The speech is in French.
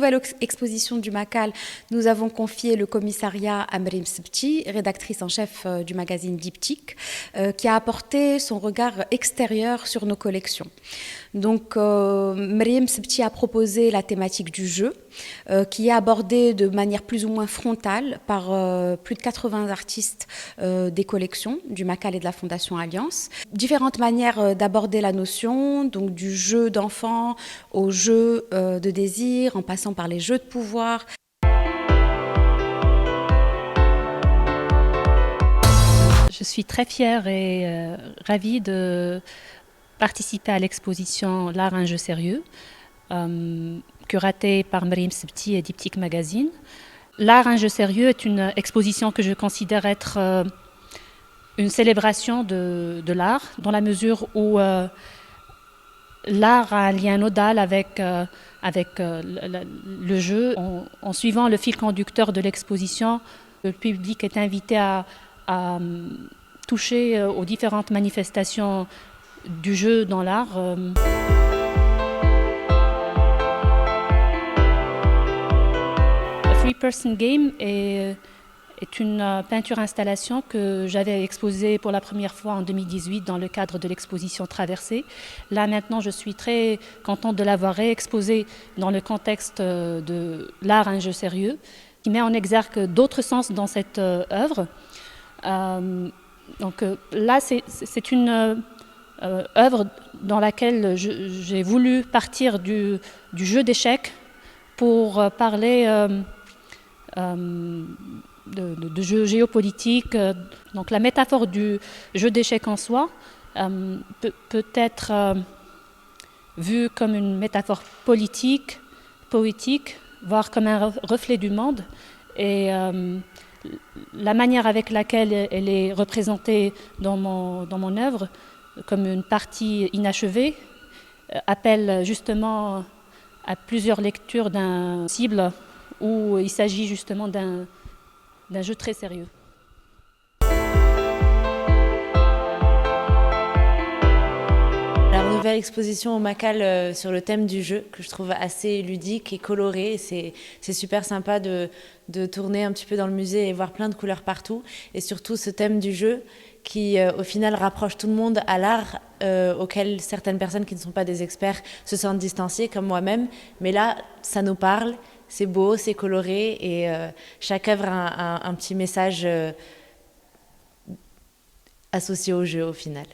nouvelle exposition du Macal, nous avons confié le commissariat à Mriem Sebti, rédactrice en chef du magazine Diptyque, qui a apporté son regard extérieur sur nos collections. Donc, Mriem Sebti a proposé la thématique du jeu, qui est abordée de manière plus ou moins frontale par plus de 80 artistes des collections du Macal et de la Fondation Alliance. Différentes manières d'aborder la notion, donc du jeu d'enfant au jeu de désir, en passant par les jeux de pouvoir. Je suis très fière et ravie de participer à l'exposition L'art, un jeu sérieux, curatée par Mriem Sebti et Diptyque Magazine. L'art, un jeu sérieux est une exposition que je considère être une célébration de l'art, dans la mesure où l'art a un lien nodal avec le jeu. En suivant le fil conducteur de l'exposition, le public est invité à toucher aux différentes manifestations du jeu dans l'art. A Three-Person Game est une peinture-installation que j'avais exposée pour la première fois en 2018 dans le cadre de l'exposition Traversée. Là maintenant, je suis très contente de l'avoir réexposée dans le contexte de l'art, un jeu sérieux, qui met en exergue d'autres sens dans cette œuvre. Donc là, c'est une œuvre dans laquelle j'ai voulu partir du jeu d'échecs pour parler de jeux géopolitiques. Donc la métaphore du jeu d'échecs en soi peut être vue comme une métaphore politique, poétique, voire comme un reflet du monde. Et la manière avec laquelle elle est représentée dans mon œuvre, comme une partie inachevée, appelle justement à plusieurs lectures d'un cible où il s'agit justement d'un jeu très sérieux. La nouvelle exposition au Macal sur le thème du jeu, que je trouve assez ludique et coloré. C'est super sympa de tourner un petit peu dans le musée et voir plein de couleurs partout. Et surtout ce thème du jeu qui, au final, rapproche tout le monde à l'art auquel certaines personnes qui ne sont pas des experts se sentent distanciées, comme moi-même. Mais là, ça nous parle, c'est beau, c'est coloré et chaque œuvre a un petit message associé au jeu au final.